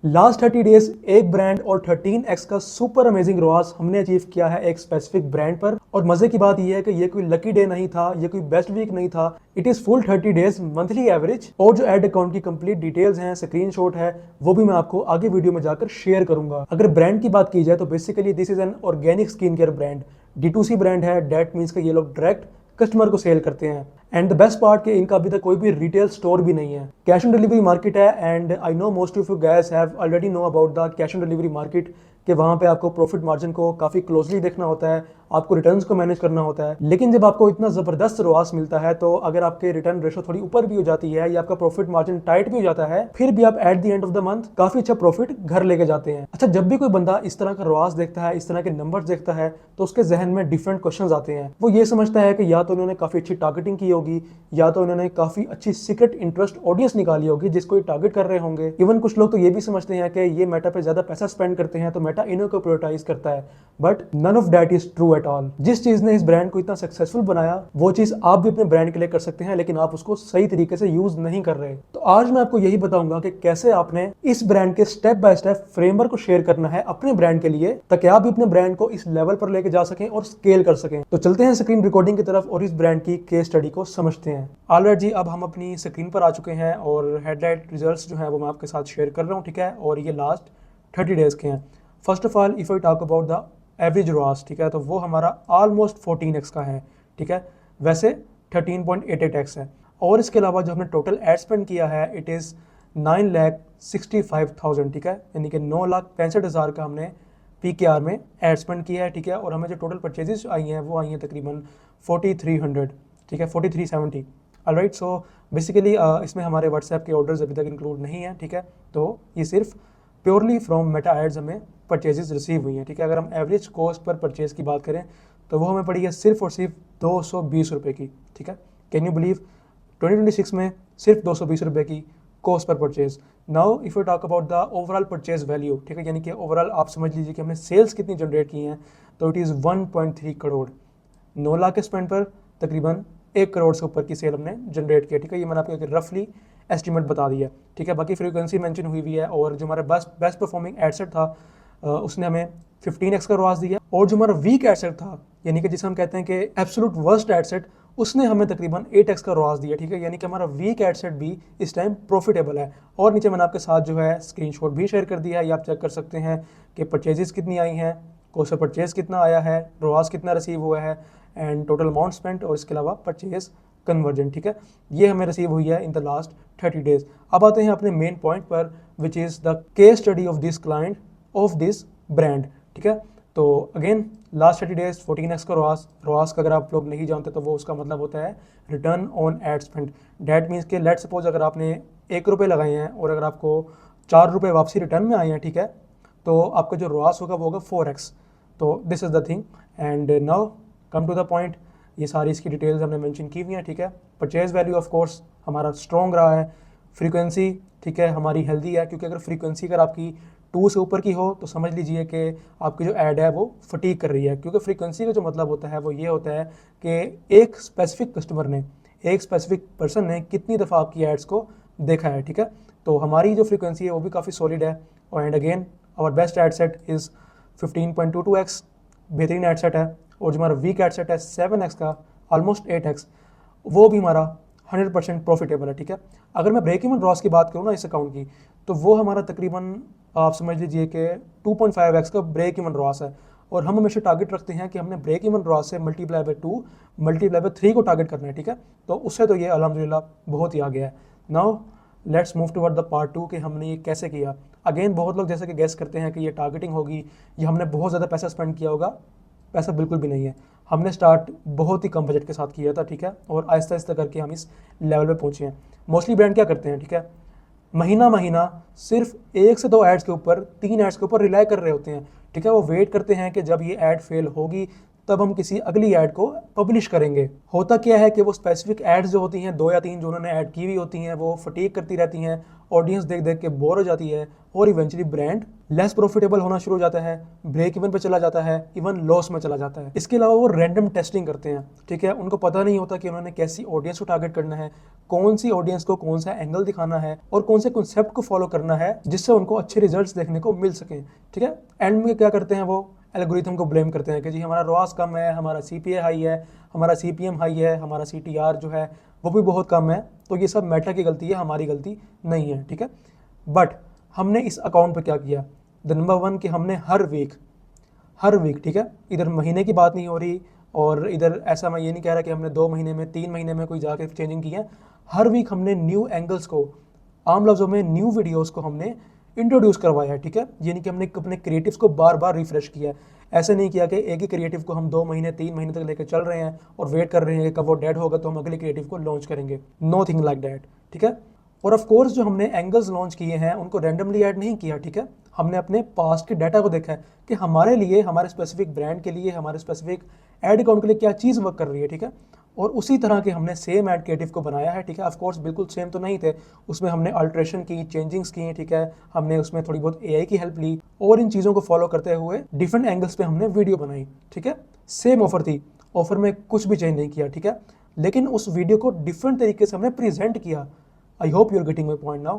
Last 30 days एक brand और 13x का सुपर अमेजिंग रोआस हमने अचीव किया है एक स्पेसिफिक ब्रांड पर। और मजे की बात यह है कि ये कोई लकी डे नहीं था, ये कोई बेस्ट वीक नहीं था, it is full 30 days monthly average. और जो एड अकाउंट की कंप्लीट डिटेल्स हैं, स्क्रीनशॉट है, वो भी मैं आपको आगे वीडियो में जाकर शेयर करूंगा। अगर ब्रांड की बात की जाए तो basically this is an organic skin care brand, D2C brand है। डेट मीन्स का ये लोग डायरेक्ट कस्टमर को सेल करते हैं। एंड द बेस्ट पार्ट कि इनका अभी तक कोई भी रिटेल स्टोर भी नहीं है, कैश ऑन डिलीवरी मार्केट है। And I know most of you guys have already know about the cash on delivery market कि वहाँ पे आपको प्रॉफिट मार्जिन को काफ़ी क्लोजली देखना होता है, आपको रिटर्न्स को मैनेज करना होता है। लेकिन जब आपको इतना ज़बरदस्त रोआस मिलता है तो अगर आपके रिटर्न रेशो थोड़ी ऊपर भी हो जाती है या आपका प्रॉफिट मार्जिन टाइट भी हो जाता है, फिर भी आप at the end of the month काफ़ी अच्छा प्रॉफिट घर लेके जाते हैं। अच्छा, जब भी कोई बंदा इस तरह का रोआस देखता है, इस तरह के नंबर्स देखता है, तो उसके जहन में डिफरेंट क्वेश्चन आते हैं। वो ये समझता है कि या तो उन्होंने काफ़ी अच्छी टारगेटिंग की होगी, या तो उन्होंने काफ़ी अच्छी सीक्रेट इंटरेस्ट ऑडियंस निकाली होगी जिसको ये टारगेट कर रहे होंगे। इवन कुछ लोग तो ये भी समझते हैं कि ये मेटा पे ज़्यादा पैसा स्पेंड करते हैं तो मेटा इन्हीं को प्रायोरिटाइज करता है। But none of that is true at all. जिस चीज़ ने इस ब्रांड को इतना सक्सेसफुल बनाया वो चीज़ आप भी अपने ब्रांड के लिए कर सकते हैं, लेकिन आप उसको सही तरीके से यूज नहीं कर रहे। तो आज मैं आपको यही बताऊंगा कि कैसे आपने इस ब्रांड के स्टेप बाय स्टेप फ्रेमवर्क को शेयर करना है अपने ब्रांड के लिए, ताकि आप भी अपने ब्रांड को इस लेवल पर लेके जा सकें और स्केल कर सकें। तो चलते हैं स्क्रीन रिकॉर्डिंग की तरफ और इस ब्रांड की केस स्टडी को समझते हैं। ऑलराइट जी, अब हम अपनी स्क्रीन पर आ चुके हैं और हेडलाइट रिजल्ट्स जो हैं वो मैं आपके साथ शेयर कर रहा हूँ, ठीक है। और ये लास्ट 30 डेज के हैं। First of all if I talk about the average ROAS, ठीक है, तो वो हमारा ऑलमोस्ट 14x का है, ठीक है। वैसे 13.88x है। और इसके अलावा जो हमने टोटल एड स्पेंड किया है इट इज़ 9,65,000, ठीक है, यानी कि 9,65,000 का हमने PKR में एड स्पेंड किया है, ठीक है। और हमें जो टोटल परचेजेस आई हैं वो आई हैं तकरीबन 4300, ठीक है, 4370। ऑलराइट, सो बेसिकली इसमें हमारे व्हाट्सएप के ऑर्डर्स अभी तक इंक्लूड नहीं है, ठीक है। तो ये सिर्फ प्योरली फ्रॉम मेटा एड्स हमें परचेजेस रिसीव हुई हैं, ठीक है। अगर हम एवरेज कॉस्ट पर परचेज की बात करें तो वो हमें पड़ी है सिर्फ और सिर्फ 220 रुपये की, ठीक है। कैन यू बिलीव 2026 में सिर्फ 220 रुपये की cost per purchase. Now if you talk about the overall purchase value, ठीक है, यानी कि ओवरऑल आप समझ लीजिए कि हमने सेल्स कितनी जनरेट की हैं, तो इट इज़ 1.3 करोड़। 9 लाख के स्पेंड पर तकरीबन 1 करोड़ से ऊपर की सेल हमने जनरेट किया, ठीक है। ये मैंने आपको एक रफली एस्टिमेट बता दिया, ठीक है। बाकी फ्रीक्वेंसी मेंशन हुई हुई है। और जो हमारा बेस्ट परफॉर्मिंग एडसेट था उसने हमें 15x का रोआस दिया। और जो हमारा वीक एडसेट था, यानी कि जिसे हम कहते हैं कि एब्सोल्यूट वर्स्ट एडसेट, उसने हमें तकरीबन 8x का रोआस दिया, ठीक है। यानी कि हमारा वीक एडसेट भी इस टाइम प्रॉफिटेबल है। और नीचे मैंने आपके साथ जो है स्क्रीनशॉट भी शेयर कर दिया है, ये आप चेक कर सकते हैं कि परचेजेस कितनी आई हैं, कॉस्ट ऑफ परचेज कितना आया है, रोआस कितना रिसीव हुआ है, एंड टोटल अमाउंट स्पेंट, और इसके अलावा परचेज कन्वर्जन, ठीक है। ये हमें रिसीव हुई है इन द लास्ट 30 डेज। अब आते हैं अपने मेन पॉइंट पर, विच is the case study of this client of this brand, ठीक है। तो अगेन लास्ट 30 डेज 14x का रोआस का अगर आप लोग नहीं जानते तो वो उसका मतलब होता है return on ad spend. That means के लेट सपोज अगर आपने 1 रुपये लगाए हैं और अगर आपको 4 रुपये वापसी रिटर्न में आए हैं, ठीक है, तो आपका जो रोआस होगा वो होगा 4x। तो this is the thing. And now come to the point, ये सारी इसकी डिटेल्स हमने मेंशन की हुई हैं, ठीक है। परचेज वैल्यू ऑफ कोर्स हमारा स्ट्रॉन्ग रहा है। फ्रीक्वेंसी, ठीक है, हमारी हेल्दी है, क्योंकि अगर फ्रीक्वेंसी अगर आपकी 2 से ऊपर की हो तो समझ लीजिए कि आपकी जो ऐड है वो फटीक कर रही है। क्योंकि फ्रीक्वेंसी का जो मतलब होता है वो ये होता है कि एक स्पेसिफिक कस्टमर ने, एक स्पेसिफिक पर्सन ने कितनी दफ़ा आपकी एड्स को देखा है, ठीक है। तो हमारी जो फ्रीक्वेंसी है वो भी काफ़ी सॉलिड है। और and again our best ad set is 15.22x, बेहतरीन एड सेट है। और जो हमारा वीक एड सेट है 7x का, ऑलमोस्ट 8x, वो भी हमारा 100% प्रॉफिटेबल है, ठीक है। अगर मैं ब्रेक इवन रॉस की बात करूँ ना इस अकाउंट की, तो वो हमारा तकरीबन आप समझ लीजिए कि 2.5x का ब्रेक इवन रॉस है। और हम हमेशा टारगेट रखते हैं कि हमने ब्रेक इवन रॉस से मल्टीप्लाई बाय 2 मल्टीप्लाई बाय 3 को टारगेट करना है, ठीक है। तो उससे तो ये अल्हम्दुलिल्लाह बहुत ही आगे है। Now let's move toward the part 2 कि हमने ये कैसे किया। अगेन बहुत लोग जैसे कि गेस करते हैं कि ये टारगेटिंग होगी या हमने बहुत ज़्यादा पैसा स्पेंड किया होगा। पैसा बिल्कुल भी नहीं है। हमने स्टार्ट बहुत ही कम बजट के साथ किया था, ठीक है, और आहिस्ता आहिस्ता करके हम इस लेवल पे पहुंचे हैं। मोस्टली ब्रांड क्या करते हैं, ठीक है, महीना सिर्फ 1 से 2 एड्स के ऊपर, 3 एड्स के ऊपर रिलाई कर रहे होते हैं, ठीक है। वो वेट करते हैं कि जब ये ऐड फेल होगी तब हम किसी अगली ऐड को पब्लिश करेंगे। होता क्या है कि वो स्पेसिफिक एड्स जो होती हैं 2 या 3 जो उन्होंने ऐड की हुई होती हैं वो फटीक करती रहती हैं ऑडियंस देख देख के बोर हो जाती है और इवेंचुअली ब्रांड लेस प्रॉफिटेबल होना शुरू हो जाता है, ब्रेक इवन पे चला जाता है, इवन लॉस में चला जाता है। इसके अलावा वो रैंडम टेस्टिंग करते हैं, ठीक है। उनको पता नहीं होता कि उन्होंने कैसी ऑडियंस को टारगेट करना है, कौन सी ऑडियंस को कौन सा एंगल दिखाना है और कौन से कॉन्सेप्ट को फॉलो करना है जिससे उनको अच्छे रिजल्ट्स देखने को मिल सकें, ठीक है। एंड में क्या करते हैं, वो एल्गोरिथम को ब्लेम करते हैं कि जी हमारा रॉस कम है, हमारा CPA हाई है, हमारा CPM हाई है, हमारा CTR जो है वो भी बहुत कम है, तो ये सब मेटा की गलती है, हमारी गलती नहीं है, ठीक है। बट हमने इस अकाउंट पर क्या किया, द नंबर वन कि हमने हर वीक, ठीक है, इधर महीने की बात नहीं हो रही और इधर ऐसा मैं ये नहीं कह रहा कि हमने 2 महीने में 3 महीने में कोई जाके चेंजिंग की है। हर वीक हमने न्यू एंगल्स को, आम लफ्ज़ों में न्यू वीडियोस को हमने इंट्रोड्यूस करवाया है, ठीक है। यानी कि हमने अपने क्रिएटिव्स को बार बार रिफ्रेश किया। ऐसे नहीं किया कि एक ही क्रिएटिव को हम 2 महीने 3 महीने तक लेकर चल रहे हैं और वेट कर रहे हैं कि कब वो डेड होगा तो हम अगले क्रिएटिव को लॉन्च करेंगे। नो थिंग लाइक दैट, ठीक है। और ऑफ कोर्स जो हमने एंगल्स लॉन्च किए हैं उनको रैंडमली ऐड नहीं किया, ठीक है। हमने अपने पास्ट के डाटा को देखा है कि हमारे लिए, हमारे स्पेसिफिक ब्रांड के लिए, हमारे स्पेसिफिक एड अकाउंट के लिए क्या चीज़ वर्क कर रही है, ठीक है। और उसी तरह के हमने सेम एड क्रिएटिव को बनाया है, ठीक है। ऑफ कोर्स बिल्कुल सेम तो नहीं थे, उसमें हमने अल्ट्रेशन की, चेंजिंग्स की, ठीक है। हमने उसमें थोड़ी बहुत AI की हेल्प ली और इन चीज़ों को फॉलो करते हुए डिफरेंट एंगल्स पे हमने वीडियो बनाई, ठीक है। सेम ऑफर थी, ऑफर में कुछ भी चेंज नहीं किया, ठीक है। लेकिन उस वीडियो को डिफरेंट तरीके से हमने प्रेजेंट किया। I hope you are getting my point now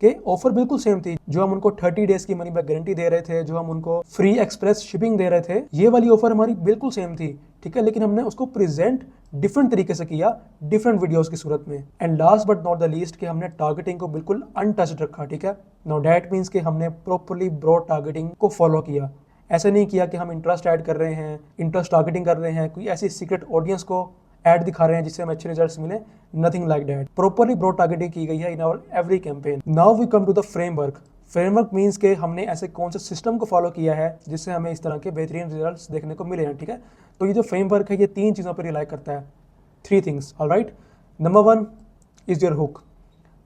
कि ऑफर बिल्कुल सेम थी। जो हम उनको 30 डेज की मनी बैक गारंटी दे रहे थे, जो हम उनको फ्री एक्सप्रेस शिपिंग दे रहे थे, ये वाली ऑफर हमारी बिल्कुल सेम थी, ठीक है। लेकिन हमने उसको प्रेजेंट डिफरेंट तरीके से किया, डिफरेंट वीडियोस की सूरत में। And last but not the least कि हमने टारगेटिंग को बिल्कुल अनटच्ड रखा, ठीक है। नाउ दैट मीन्स कि हमने प्रॉपर्ली ब्रॉड टारगेटिंग को फॉलो किया। ऐसा नहीं किया कि हम इंटरेस्ट ऐड कर रहे हैं, इंटरेस्ट टारगेटिंग कर रहे हैं, कोई ऐसी सीक्रेट ऑडियंस को ऐड दिखा रहे हैं जिससे हमें अच्छे रिजल्ट्स मिले। Nothing like that. Properly broad targeting की गई है in our every campaign. Now we come to the framework. Framework means के हमने ऐसे कौन से सिस्टम को फॉलो किया है जिससे हमें इस तरह के बेहतरीन रिजल्ट्स देखने को मिले हैं, ठीक है। तो ये जो फ्रेमवर्क है ये 3 चीज़ों पर रिलाई करता है, 3 things, alright. Number 1 is your hook,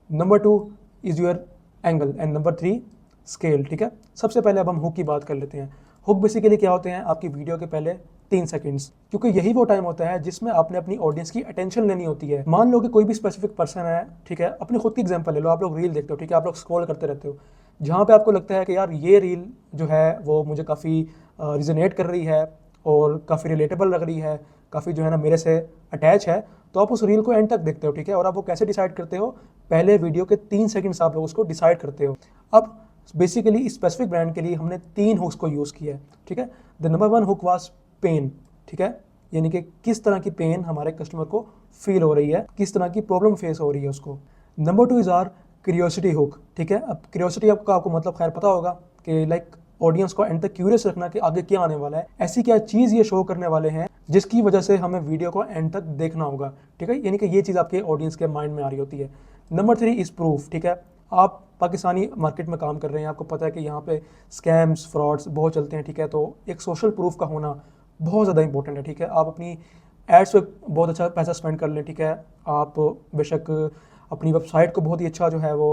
number 2 is your angle and number 3 scale, ठीक है। सबसे पहले अब हम हुक की बात कर लेते हैं। हुक बेसिकली क्या होते हैं, आपकी वीडियो के पहले 3 सेकंड्स, क्योंकि यही वो टाइम होता है जिसमें आपने अपनी ऑडियंस की अटेंशन लेनी होती है। मान लो कि कोई भी स्पेसिफिक पर्सन है, ठीक है। अपने खुद की एग्जांपल ले लो, आप लोग रील देखते हो, ठीक है, आप लोग स्क्रॉल करते रहते हो, जहाँ पे आपको लगता है कि यार ये रील जो है वो मुझे काफ़ी रिजोनेट कर रही है और काफ़ी रिलेटेबल लग रही है, काफ़ी जो है ना मेरे से अटैच है, तो आप उस रील को एंड तक देखते हो, ठीक है। और आप वो कैसे डिसाइड करते हो, पहले वीडियो के 3 सेकंड्स आप लोग उसको डिसाइड करते हो। अब बेसिकली स्पेसिफिक ब्रांड के लिए हमने 3 हुक्स को यूज़ किया है, ठीक है। The number 1 hook was pain, ठीक है, यानी कि किस तरह की पेन हमारे कस्टमर को फील हो रही है, किस तरह की प्रॉब्लम फेस हो रही है उसको। Number 2 is our curiosity hook, ठीक है। अब क्यूरियोसिटी आपको मतलब खैर पता होगा कि लाइक ऑडियंस को एंड तक क्यूरियस रखना कि आगे क्या आने वाला है, ऐसी क्या चीज़ ये शो करने वाले हैं जिसकी वजह से हमें वीडियो को एंड तक देखना होगा, ठीक है। यानी कि ये चीज़ आपके ऑडियंस के माइंड में आ रही होती है। नंबर 3 इज़ प्रूफ, ठीक है। आप पाकिस्तानी मार्केट में काम कर रहे हैं, आपको पता है कि यहाँ पे स्कैम्स, फ्रॉड्स बहुत चलते हैं, ठीक है। तो एक सोशल प्रूफ का होना बहुत ज़्यादा इंपॉर्टेंट है, ठीक है। आप अपनी एड्स पे बहुत अच्छा पैसा स्पेंड कर लें, ठीक है। आप बेशक अपनी वेबसाइट को बहुत ही अच्छा जो है वो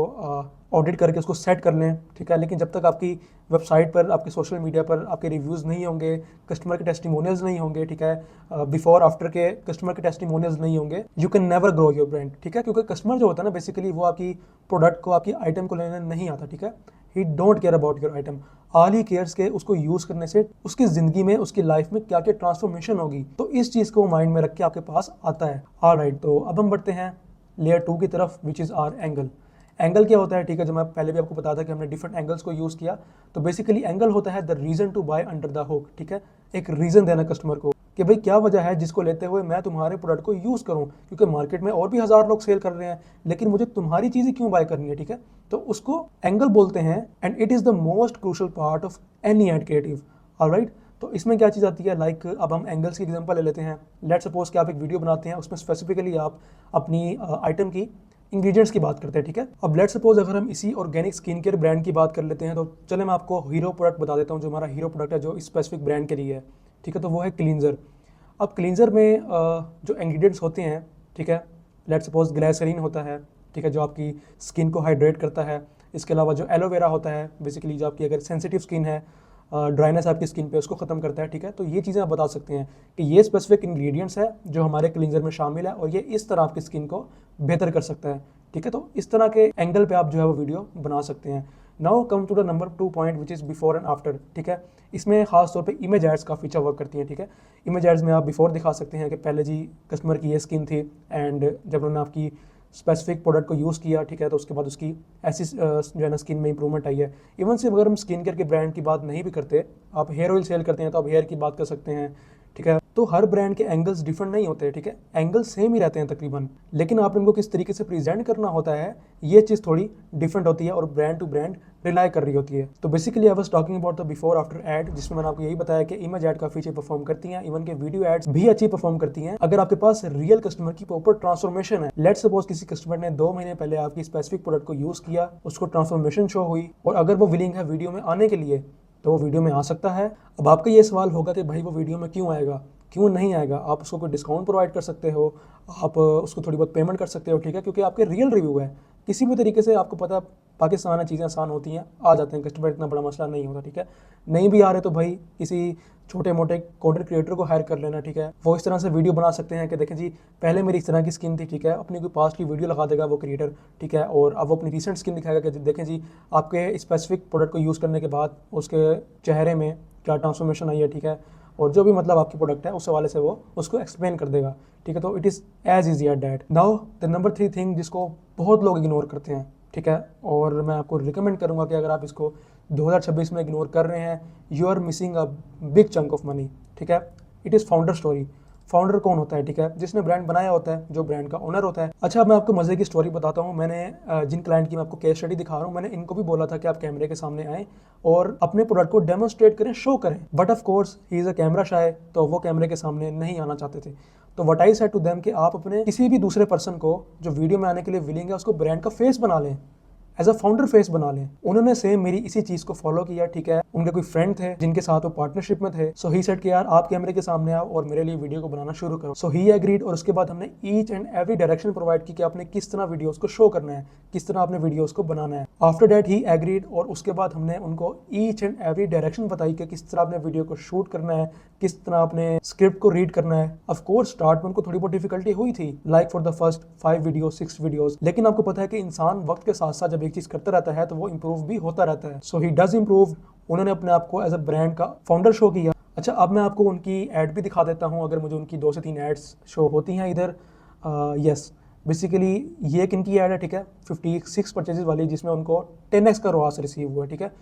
ऑडिट करके उसको सेट कर लें, ठीक है। लेकिन जब तक आपकी वेबसाइट पर, आपके सोशल मीडिया पर आपके रिव्यूज़ नहीं होंगे, कस्टमर के टेस्टिमोनियल्स नहीं होंगे, ठीक है, बिफोर आफ्टर के कस्टमर के टेस्टिमोनियल्स नहीं होंगे, you can never grow your brand, ठीक है। क्योंकि कस्टमर जो होता है ना बेसिकली वो आपकी प्रोडक्ट को, आपकी आइटम को लेने नहीं आता, ठीक है। ही don't care about your item, all he cares के उसको यूज़ करने से उसकी ज़िंदगी में, उसकी लाइफ में क्या क्या ट्रांसफॉर्मेशन होगी, तो इस चीज़ को माइंड में रख के आपके पास आता है। ऑलराइट, तो अब हम बढ़ते हैं लेयर 2 की तरफ, which is R angle. Angle क्या होता है, ठीक है, जो मैं पहले भी आपको बताया था कि हमने डिफरेंट एंगल्स को यूज़ किया। तो बेसिकली एंगल होता है the reason to buy under the hook, ठीक है। एक रीज़न देना कस्टमर को कि भाई क्या वजह है जिसको लेते हुए मैं तुम्हारे प्रोडक्ट को यूज़ करूँ, क्योंकि मार्केट में और भी 1000 लोग सेल कर रहे हैं, लेकिन मुझे तुम्हारी चीज़ें क्यों बाय करनी है, ठीक है। तो उसको एंगल बोलते हैं and it is the most crucial part of any ad creative, alright. तो इसमें क्या चीज़ आती है, लाइक अब हम एंगल्स की एग्जांपल ले लेते हैं। लेट्स सपोज कि आप एक वीडियो बनाते हैं, उसमें स्पेसिफिकली आप अपनी आइटम की इंग्रेडिएंट्स की बात करते हैं, ठीक है। अब लेट्स सपोज अगर हम इसी ऑर्गेनिक स्किन केयर ब्रांड की बात कर लेते हैं, तो चले मैं आपको हीरो प्रोडक्ट बता देता हूँ, जो हमारा हीरो प्रोडक्ट है जो इस स्पेसिफिक ब्रांड के लिए है, ठीक है। तो वो है क्लींजर। अब क्लींजर में जो इंग्रेडिएंट्स होते हैं, ठीक है, लेट्स सपोज ग्लिसरीन होता है, ठीक है, जो आपकी स्किन को हाइड्रेट करता है। इसके अलावा जो एलोवेरा होता है, बेसिकली जो आपकी अगर सेंसिटिव स्किन है, ड्राइनेस आपकी स्किन पे, उसको ख़त्म करता है, ठीक है। तो ये चीज़ें आप बता सकते हैं कि ये स्पेसिफिक इंग्रेडिएंट्स है जो हमारे क्लींजर में शामिल है और ये इस तरह आपकी स्किन को बेहतर कर सकता है, ठीक है। तो इस तरह के एंगल पे आप जो है वो वीडियो बना सकते हैं। Now come to the number 2 point which is before and after, ठीक है। इसमें खास तौर पे इमेज एड्स काफ़ी अच्छा वर्क करती हैं, ठीक है। इमेज एड्स में आप बिफोर दिखा सकते हैं कि पहले जी कस्टमर की ये स्किन थी एंड जब उन्होंने आपकी स्पेसिफिक प्रोडक्ट को यूज़ किया, ठीक है, तो उसके बाद उसकी ऐसी जो है ना स्किन में इंप्रूवमेंट आई है। इवन से अगर हम स्किन केयर के ब्रांड की बात नहीं भी करते, आप हेयर ऑयल सेल करते हैं तो आप हेयर की बात कर सकते हैं, ठीक है। तो हर ब्रांड के एंगल्स डिफरेंट नहीं होते, ठीक है, एंगल्स सेम ही रहते हैं तकरीबन, लेकिन आप इनको किस तरीके से प्रेजेंट करना होता है ये चीज़ थोड़ी डिफरेंट होती है और ब्रांड टू ब्रांड रिलाई कर रही होती है। तो basically I was talking about the before after ad, जिसमें मैंने आपको यही बताया कि इमेज एड काफी अच्छी परफॉर्म करती हैं, इवन के वीडियो एड्स भी अच्छी परफॉर्म करती हैं अगर आपके पास रियल कस्टमर की प्रॉपर ट्रांसफॉर्मेशन है। लेट्स सपोज किसी कस्टमर ने 2 महीने पहले आपकी स्पेसिफिक प्रोडक्ट को यूज किया, उसको ट्रांसफॉर्मेशन शो हुई और अगर वो विलिंग है वीडियो में आने के लिए तो वो वीडियो में आ सकता है। अब आपका ये सवाल होगा कि भाई वो वीडियो में क्यों आएगा, क्यों नहीं आएगा। आप उसको कोई डिस्काउंट प्रोवाइड कर सकते हो, आप उसको थोड़ी बहुत पेमेंट कर सकते हो, ठीक है, क्योंकि आपके रियल रिव्यू है। किसी भी तरीके से आपको पता पाकिस्तान में चीज़ें आसान होती हैं, आ जाते हैं कस्टमर, इतना बड़ा मसला नहीं होता, ठीक है। नहीं भी आ रहे तो भाई किसी छोटे मोटे कंटेंट क्रिएटर को हायर कर लेना, ठीक है। वो इस तरह से वीडियो बना सकते हैं कि देखें जी पहले मेरी इस तरह की स्किन थी, ठीक है, अपनी कोई पास्ट की वीडियो लगा देगा वो क्रिएटर, ठीक है, और अब वो अपनी रिसेंट स्किन दिखाएगा कि देखें जी आपके स्पेसिफिक प्रोडक्ट को यूज़ करने के बाद उसके चेहरे में क्या ट्रांसफॉर्मेशन आई है, ठीक है, और जो भी मतलब आपकी प्रोडक्ट है उस हवाले से वो उसको एक्सप्लेन कर देगा, ठीक है। तो it is as easy at that. Now the number 3 thing जिसको बहुत लोग इग्नोर करते हैं, ठीक है, और मैं आपको रिकमेंड करूंगा कि अगर आप इसको 2026 में इग्नोर कर रहे हैं, you are missing a big chunk of money, ठीक है। It is founder story. Founder कौन होता है, ठीक है, जिसने ब्रांड बनाया होता है, जो ब्रांड का ओनर होता है। अच्छा, अब मैं आपको मजे की स्टोरी बताता हूँ। मैंने जिन क्लाइंट की मैं आपको केस स्टडी दिखा रहा हूँ, मैंने इनको भी बोला था कि आप कैमरे के सामने आएँ और अपने प्रोडक्ट को डेमोन्स्ट्रेट करें, शो करें, but of course he is a camera shy, तो वो कैमरे के सामने नहीं आना चाहते थे। तो what I said to them कि आप अपने किसी भी दूसरे पर्सन को जो वीडियो में आने के लिए विलिंग है उसको ब्रांड का फेस बना लें, एज अ फाउंडर फेस बना लें। उन्होंने सेम मेरी इसी चीज को फॉलो किया, ठीक है। उनके कोई फ्रेंड थे जिनके साथ वो पार्टनरशिप में थे, सो ही सेड कि यार आप कैमरे के सामने आओ और मेरे लिए वीडियो को बनाना शुरू करो। सो ही एग्रीड और उसके बाद हमने each and every direction provide की कि आपने किस तरह वीडियोस को शो करना है, किस तरह आपने वीडियोस को बनाना है। आफ्टर दैट ही एग्रीड और उसके बाद हमने उनको ईच एंड एवरी डायरेक्शन बताई कि किस तरह आपने वीडियो को शूट करना है, किस तरह आपने स्क्रिप्ट को रीड करना है। ऑफ कोर्स स्टार्ट में उनको थोड़ी बहुत डिफिकल्टी हुई थी, like for the first 5 video 6 videos, लेकिन आपको पता है कि इंसान वक्त के साथ साथ जब एक चीज करता रहता है तो वो इंप्रूव भी होता रहता है। सो ही डज इंप्रूव। उन्होंने अपने आप को एज अ ब्रांड का फाउंडर शो किया। अच्छा, अब मैं आपको उनकी एड भी दिखा देता हूँ, अगर मुझे उनकी 2 से 3 एड्स शो होती हैं इधर। यस, बेसिकली ये एक इनकी एड है, ठीक है, 56 परचेजेस वाली, जिसमें उनको 10x का रॉस रिसीव हुआ, ठीक है।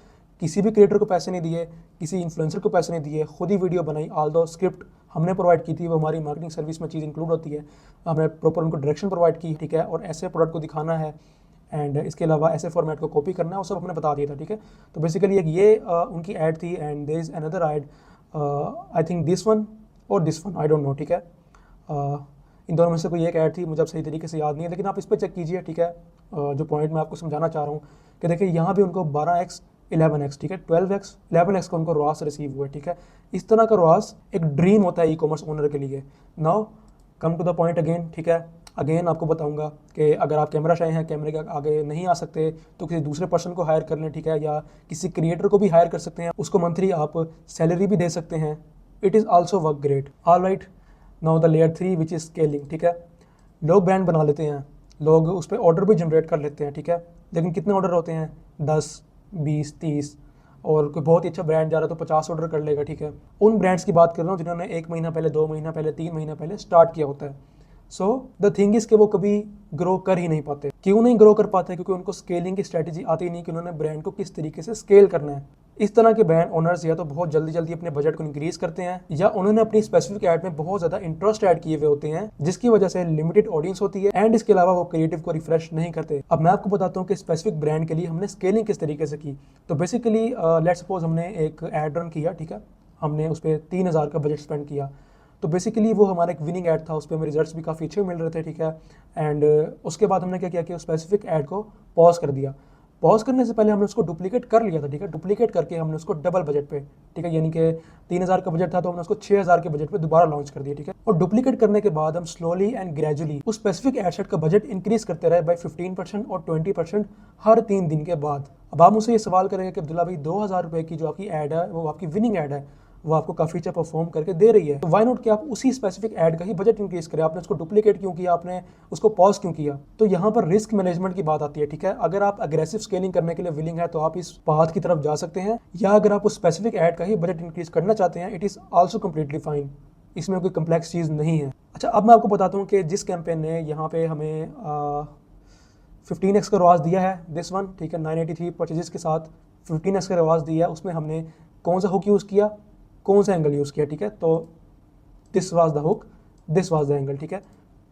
किसी भी क्रिएटर को पैसे नहीं दिए, किसी इन्फ्लुएंसर को पैसे नहीं दिए, खुद ही वीडियो बनाई। ऑल दो स्क्रिप्ट हमने प्रोवाइड की थी, वो हमारी मार्केटिंग सर्विस में चीज़ इंक्लूड होती है, हमने प्रॉपर उनको डायरेक्शन प्रोवाइड की, ठीक है, और ऐसे प्रोडक्ट को दिखाना है एंड इसके अलावा ऐसे फॉर्मेट को कॉपी करना है, वो सब हमने बता दिया था, ठीक है। तो बेसिकली एक ये उनकी ऐड थी and there is another ad, I think this one और this one, I don't know, ठीक है। इन दोनों में से कोई एक ऐड थी, मुझे अब सही तरीके से याद नहीं है, लेकिन आप इस पर चेक कीजिए, ठीक है। जो पॉइंट मैं आपको समझाना चाह रहा हूँ कि देखिए यहाँ भी उनको 12x 11x, ठीक है, 12x 11x का उनको रॉस रिसीव हुआ, ठीक है। इस तरह का रॉस एक ड्रीम होता है ई कॉमर्स ओनर के लिए। Now come to the point again, ठीक है। अगेन आपको बताऊंगा कि अगर आप कैमरा शाय हैं, कैमरे के आगे नहीं आ सकते, तो किसी दूसरे पर्सन को हायर कर लें, ठीक है, या किसी क्रिएटर को भी हायर कर सकते हैं, उसको मंथली आप सैलरी भी दे सकते हैं। It is also work great. All right, now the layer 3 which is scaling, ठीक है। लोग ब्रांड बना लेते हैं, लोग उस पर ऑर्डर भी जनरेट कर लेते हैं, ठीक है, लेकिन कितने ऑर्डर होते हैं? 10, 20, 30, और कोई बहुत ही अच्छा ब्रांड जा रहा है तो 50 ऑर्डर कर लेगा, ठीक है। उन ब्रांड्स की बात कर रहा हूँ जिन्होंने 1 महीना पहले, 2 महीना पहले, 3 महीना पहले स्टार्ट किया होता है। सो द थिंग इज कि वो कभी ग्रो कर ही नहीं पाते। क्यों नहीं ग्रो कर पाते? क्योंकि उनको स्केलिंग की स्ट्रैटेजी आती नहीं कि उन्होंने ब्रांड को किस तरीके से स्केल करना है। इस तरह के ब्रांड ओनर्स या तो बहुत जल्दी जल्दी अपने बजट को इंक्रीज करते हैं, या उन्होंने अपनी स्पेसिफिक ऐड में बहुत ज्यादा इंटरेस्ट ऐड किए हुए होते हैं, जिसकी वजह से लिमिटेड ऑडियंस होती है एंड इसके अलावा वो क्रिएटिव को रिफ्रेश नहीं करते। अब मैं आपको बताता हूँ कि स्पेसिफिक ब्रांड के लिए हमने स्केलिंग किस तरीके से की। तो बेसिकली लेट्स सपोज हमने एक ऐड रन किया, ठीक है, हमने उस पर 3000 का बजट स्पेंड किया। तो बेसिकली वो हमारा एक विनिंग ऐड था, उस पर हमें रिजल्ट्स भी काफ़ी अच्छे मिल रहे थे, ठीक है। एंड उसके बाद हमने क्या किया कि स्पेसिफिक ऐड को पॉज कर दिया। पॉज करने से पहले हमने उसको डुप्लीकेट कर लिया था, ठीक है। डुप्लीकेट करके हमने उसको डबल बजट पे, ठीक है, यानी कि 3000 का बजट था तो हमने उसको 6000 के बजट पे दोबारा लॉन्च कर दिया, ठीक है। और डुप्लीकेट करने के बाद हम स्लोली एंड ग्रेजुअली उस स्पेसिफिक एड सेट का बजट इंक्रीज करते रहे बाय 15% और 20% हर 3 दिन के बाद। अब आप मुझसे ये सवाल करेंगे कि अब्दुल्ला भाई 2000 रुपये की जो आपकी ऐड है वो आपकी विनिंग ऐड है, वो आपको काफ़ी अच्छा परफॉर्म करके दे रही है, तो वाई नॉट कि आप उसी स्पेसिफिक ऐड का ही बजट इंक्रीज करें। आपने उसको डुप्लीकेट क्यों किया, आपने उसको पॉज क्यों किया? तो यहाँ पर रिस्क मैनेजमेंट की बात आती है, ठीक है। अगर आप अग्रेसिव स्केलिंग करने के लिए विलिंग है तो आप इस पाथ की तरफ जा सकते हैं, या अगर आप उस स्पेसिफिक ऐड का ही बजट इंक्रीज करना चाहते हैं, it is also completely fine. इसमें कोई कम्प्लेक्स चीज़ नहीं है। अच्छा, अब मैं आपको बताता हूँ कि जिस कैंपेन ने यहाँ पे हमें 15x का रवाज दिया है, दिस वन, ठीक है, 983 परचेजेस के साथ 15x का रवाज दिया है, उसमें हमने कौन सा हुक यूज़ किया, कौन सा एंगल यूज़ किया, ठीक है। तो this was the hook, this was the angle, ठीक है।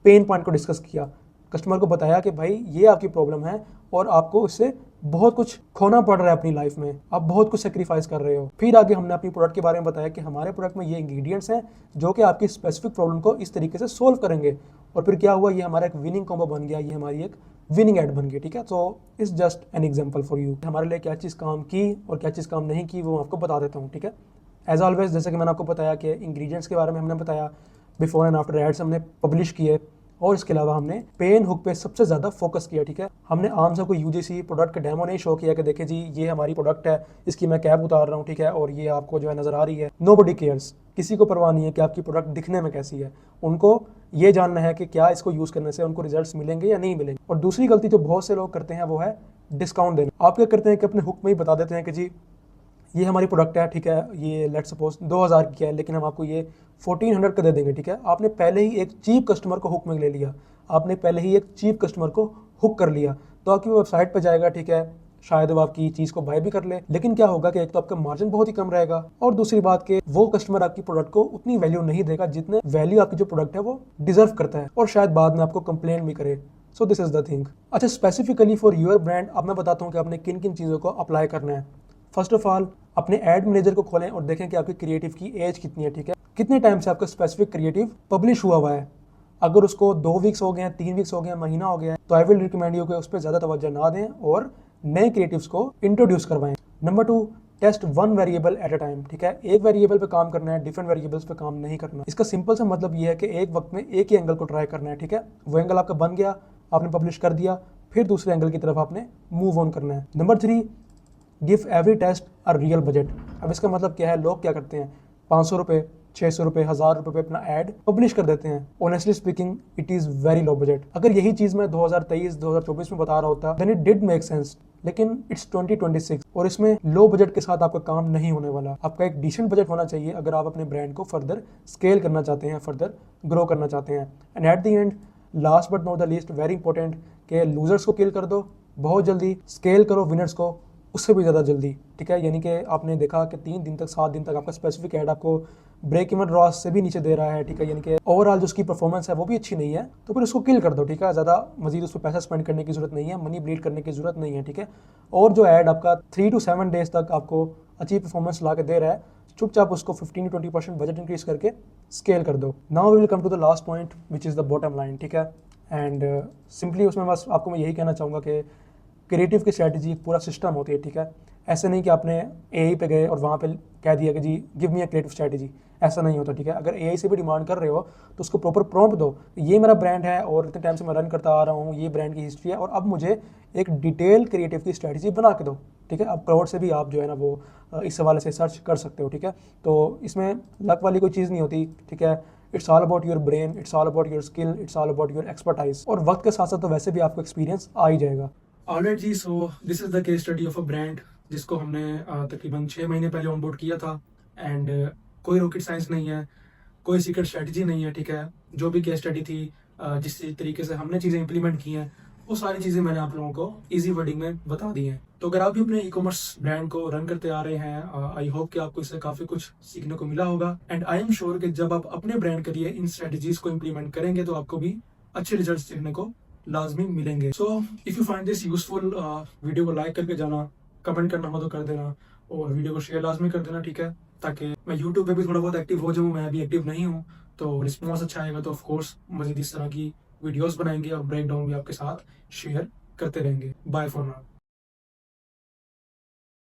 पेन पॉइंट को डिस्कस किया, कस्टमर को बताया कि भाई ये आपकी प्रॉब्लम है और आपको इससे बहुत कुछ खोना पड़ रहा है अपनी लाइफ में, आप बहुत कुछ सेक्रीफाइस कर रहे हो। फिर आगे हमने अपनी प्रोडक्ट के बारे में बताया कि हमारे प्रोडक्ट में ये इंग्रेडिएंट्स हैं जो कि आपकी स्पेसिफिक प्रॉब्लम को इस तरीके से सोल्व करेंगे। और फिर क्या हुआ, ये हमारा एक विनिंग कॉम्बो बन गया, ये हमारी एक विनिंग एड बन गई, ठीक है। तो it's just an example for you. हमारे लिए क्या चीज़ काम की और क्या चीज़ काम नहीं की वो मैं आपको बता देता हूँ, ठीक है। एज ऑलवेज, जैसे कि मैंने आपको बताया कि इंग्रेडिएंट्स के बारे में हमने बताया, बिफोर एंड आफ्टर एड्स हमने पब्लिश किए, और इसके अलावा हमने पेन हुक पे सबसे ज़्यादा फोकस किया, ठीक है। हमने आम से कोई यूजीसी प्रोडक्ट का डेमो नहीं शो किया कि देखिए जी ये हमारी प्रोडक्ट है, इसकी मैं कैप उतार रहा हूँ, ठीक है, और ये आपको जो है नज़र आ रही है। नोबडी केयर्स, किसी को परवाह नहीं है कि आपकी प्रोडक्ट दिखने में कैसी है, उनको ये जानना है कि क्या इसको यूज़ करने से उनको रिजल्ट्स मिलेंगे या नहीं मिलेंगे। और दूसरी गलती जो बहुत से लोग करते हैं वो है डिस्काउंट देना। आप क्या करते हैं कि अपने हुक में ही बता देते हैं कि जी ये हमारी प्रोडक्ट है, ठीक है, ये लेट्स सपोज 2000 की है, लेकिन हम आपको ये 1400 का दे देंगे, ठीक है। आपने पहले ही एक चीप कस्टमर को हुक में ले लिया, आपने पहले ही एक चीप कस्टमर को हुक कर लिया, तो आपकी वेबसाइट पर जाएगा, ठीक है, शायद वो आपकी चीज़ को बाय भी कर ले, लेकिन क्या होगा कि एक तो आपका मार्जिन बहुत ही कम रहेगा, और दूसरी बात कि वो कस्टमर आपकी प्रोडक्ट को उतनी वैल्यू नहीं देगा जितने वैल्यू आपकी जो प्रोडक्ट है वो डिजर्व करता है, और शायद बाद में आपको कंप्लेंट भी करे। सो दिस इज द थिंग। अच्छा, स्पेसिफिकली फॉर योर ब्रांड अब मैं बताता हूँ कि आपने किन किन चीज़ों को अप्लाई करना है। फर्स्ट ऑफ ऑल, अपने एड मैनेजर को खोलें और देखें कि आपकी क्रिएटिव की एज कितनी है, ठीक है, कितने टाइम से आपका स्पेसिफिक क्रिएटिव पब्लिश हुआ है। अगर उसको 2 वीक्स हो गए हैं, 3 वीक्स हो गए हैं, महीना हो गया है, तो आई विल रिकमेंड यू कि उस पर ज़्यादा तवज्जो ना दें और नए क्रिएटिव्स को इंट्रोड्यूस करवाएं। Number 2, test one variable at a time, ठीक है। एक वेरिएबल पे काम करना है, डिफरेंट वेरिएबल्स पे काम नहीं करना। इसका सिंपल सा मतलब ये है कि एक वक्त में एक ही एंगल को ट्राई करना है, ठीक है। वो एंगल आपका बन गया, आपने पब्लिश कर दिया, फिर दूसरे एंगल की तरफ आपने मूव ऑन करना है। Number 3, give every test a real budget. अब इसका मतलब क्या है, लोग क्या करते हैं, 500 रुपये, 600 रुपये, 1000 रुपये पे अपना ऐड पब्लिश कर देते हैं। Honestly speaking, it is very low budget. अगर यही चीज़ मैं 2023-2024 में बता रहा होता then it did make sense, लेकिन इट्स 2026 और इसमें लो बजट के साथ आपका काम नहीं होने वाला। आपका एक डिसेंट बजट होना चाहिए अगर आप अपने ब्रांड को फर्दर स्केल करना चाहते हैं, फर्दर ग्रो करना चाहते हैं। And at the end, last but not the least, very important, कि लूजर्स को किल कर दो बहुत जल्दी, स्केल करो विनर्स को उससे भी ज़्यादा जल्दी, ठीक है। यानी कि आपने देखा कि 3 दिन तक, 7 दिन तक आपका स्पेसिफिक ऐड आपको ब्रेक इवन रॉस से भी नीचे दे रहा है, ठीक है, यानी कि ओवरऑल जो उसकी परफॉर्मेंस है वो भी अच्छी नहीं है, तो फिर उसको किल कर दो, ठीक है। ज़्यादा मजीद उस पर पैसा स्पेंड करने की जरूरत नहीं है, मनी ब्लीड करने की जरूरत नहीं है, ठीक है। और जो ऐड आपका 3 to 7 डेज तक आपको अच्छी परफॉर्मेंस ला के दे रहा है, चुपचाप उसको 15 to 20% बजट इंक्रीज करके स्केल कर दो। Now we will come to the last point which is the bottom line, ठीक है। एंड सिंपली उसमें बस आपको मैं यही कहना चाहूँगा कि क्रिएटिव की स्ट्रैटेजी एक पूरा सिस्टम होती है, ठीक है। ऐसे नहीं कि आपने एआई पे गए और वहाँ पे कह दिया कि जी give me a creative strategy, ऐसा नहीं होता, ठीक है। अगर एआई से भी डिमांड कर रहे हो तो उसको प्रॉपर प्रॉम्प्ट दो, ये मेरा ब्रांड है और इतने टाइम से मैं रन करता आ रहा हूँ, ये ब्रांड की हिस्ट्री है और अब मुझे एक डिटेल क्रिएटिव की स्ट्रैटेजी बना के दो, ठीक है। अब क्लाउड से भी आप जो है ना वो इस हवाले से सर्च कर सकते हो, ठीक है। तो इसमें लक वाली कोई चीज़ नहीं होती, ठीक है। It's all about your brain, it's all about your skill, it's all about your expertise, और वक्त के साथ साथ तो वैसे भी आपको एक्सपीरियंस आ ही जाएगा। ऑलराइट जी, so this is the case study of a brand जिसको हमने तकरीबन 6 महीने पहले ऑनबोर्ड किया था। एंड कोई रॉकेट साइंस नहीं है, कोई सीक्रेट स्ट्रेटजी नहीं है, ठीक है। जो भी केस स्टडी थी, जिस तरीके से हमने चीज़ें इंप्लीमेंट की हैं, वो सारी चीज़ें मैंने आप लोगों को इजी वर्डिंग में बता दी हैं। तो अगर आप भी अपने ई कॉमर्स ब्रांड को रन करते आ रहे हैं, आई होप कि आपको इससे काफ़ी कुछ सीखने को मिला होगा। एंड आई एम श्योर कि जब आप अपने ब्रांड के लिए इन स्ट्रेटजीज को इम्प्लीमेंट करेंगे तो आपको भी अच्छे रिजल्ट देखने को लाजमी मिलेंगे। So if you find this useful, video को लाइक करके जाना, कमेंट करना हो तो कर देना, और वीडियो को शेयर लाजमी कर देना, ठीक है, ताकि मैं यूट्यूब पे भी थोड़ा बहुत एक्टिव हो जाऊँ। मैं अभी एक्टिव नहीं हूँ, तो रिस्पॉन्स अच्छा आएगा तो ऑफकोर्स मजीद इस तरह की वीडियोस बनाएंगे और ब्रेक डाउन भी आपके साथ शेयर करते रहेंगे। Bye for now.